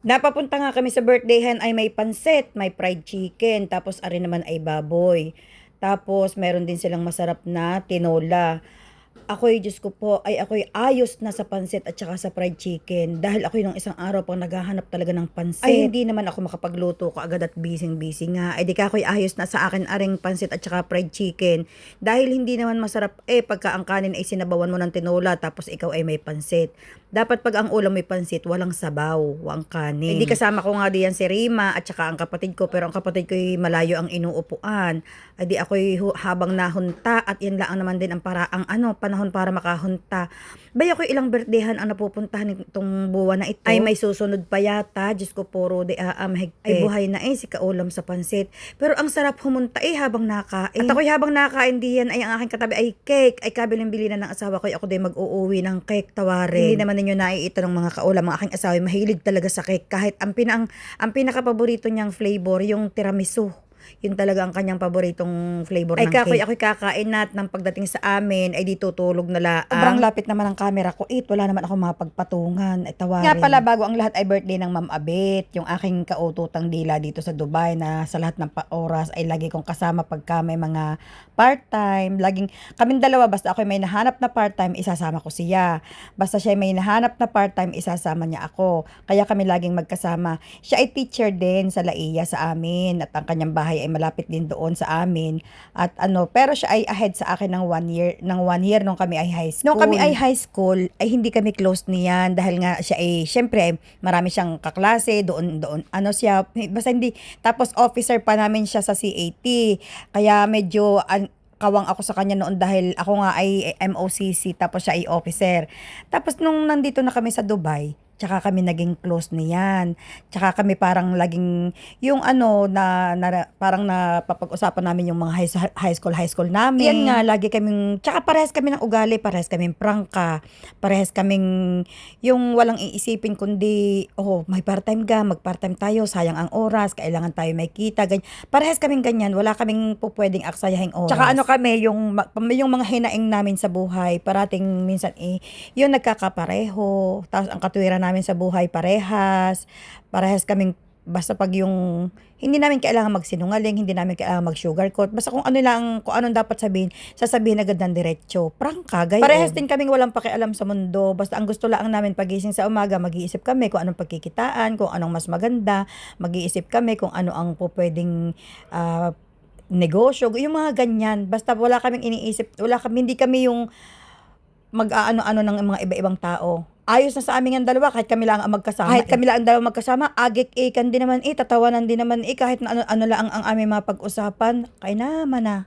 Napapunta nga kami sa birthdayhan ay may pansit, may fried chicken, tapos ari naman ay baboy. Tapos meron din silang masarap na tinola. Ako'y Diyos ko po, ay ako'y ayos na sa pansit at saka sa fried chicken. Dahil ako'y nung isang araw pang naghahanap talaga ng pansit. Ay hindi naman ako makapagluto ko agad at busy nga. Ay di ka ako'y ayos na sa akin aring pansit at saka fried chicken. Dahil hindi naman masarap pagka ang kanin ay sinabawan mo ng tinola tapos ikaw ay may pansit. Dapat pag ang ulam may pansit, walang sabaw, walang kanin. Hindi kasama ko nga diyan si Rima at saka ang kapatid ko, pero ang kapatid ko ay malayo ang inuupuan. Ay di ako'y habang nahunta at yan lang naman din ang panahon para makahunta. Bay ako'y ilang birthdayhan ang napupuntahan nitong buwan na ito. Ay may susunod pa yata, Diyos ko puro di mahigpit. Ay buhay na si kaulam sa pansit. Pero ang sarap humunta habang nakain. At ako'y habang nakain diyan ay ang aking katabi ay cake. Ay kabiling-bili na ng asawa ko, ako din mag-uuwi ng cake, tawarin. Hindi naman ninyo naiita ng mga kaulam, ang aking asawa mahilig talaga sa cake. Kahit ang pinaka-paborito niyang flavor, yung tiramisu. Yun talaga ang kanyang paboritong flavor ng cake. Ako'y kakain na at nang pagdating sa amin ay di tutulog na laang. Sobrang lapit naman ang camera ko. Wala naman ako mapagpatungan. Ay tawarin. Nga pala, bago ang lahat ay birthday ng Ma'am Abet, yung aking kaututang dila dito sa Dubai na sa lahat ng oras ay lagi kong kasama pagka may mga part-time. Laging kaming dalawa, basta ako may nahanap na part-time, isasama ko siya. Basta siya may nahanap na part-time, isasama niya ako. Kaya kami laging magkasama. Siya ay teacher din sa Laia sa amin at ang kanyang bahay ay malapit din doon sa amin. At pero siya ay ahead sa akin ng 1 year nung kami ay high school. Nung kami ay high school, ay hindi kami close niyan dahil nga siya ay syempre marami siyang kaklase doon siya basta hindi, tapos officer pa namin siya sa CAT. Kaya medyo kawang ako sa kanya noon dahil ako nga ay MOCC tapos siya ay officer. Tapos nung nandito na kami sa Dubai, tsaka kami naging close niyan. Tsaka kami parang laging yung parang napapag-usapan namin yung mga high school namin. Yan nga, lagi kaming, tsaka parehas kami ng ugali, parehas kaming prangka, parehas kaming yung walang iisipin kundi, may part-time ka, mag-part-time tayo, sayang ang oras, kailangan tayo may kita, ganyan. Parehas kaming ganyan, wala kaming pupwedeng aksayahing oras. Tsaka kami, yung mga hinaing namin sa buhay, parating minsan yung nagkakapareho, tapos ang katwiran namin sa buhay parehas kaming, basta pag yung hindi namin kailangan magsinungaling, hindi namin kailangan mag-sugarcoat, basta kung anong dapat sabihin, sasabihin agad ng diretso. Prangka, gayon. Parehas din kaming walang pakialam sa mundo, basta ang gusto lang namin pagising sa umaga, mag-iisip kami kung anong pagkikitaan, kung anong mas maganda, mag-iisip kami kung ano ang pupwedeng negosyo, yung mga ganyan. Basta wala kaming iniisip, hindi kami yung mag-aano-ano ng mga iba-ibang tao. Ayos na sa amin ang dalawa kahit kami lang ang magkasama. Kahit kami lang ang dalawa magkasama, agik kan din naman tatawanan din naman kahit na ano lang ang aming mga pag-usapan. Kaya naman na.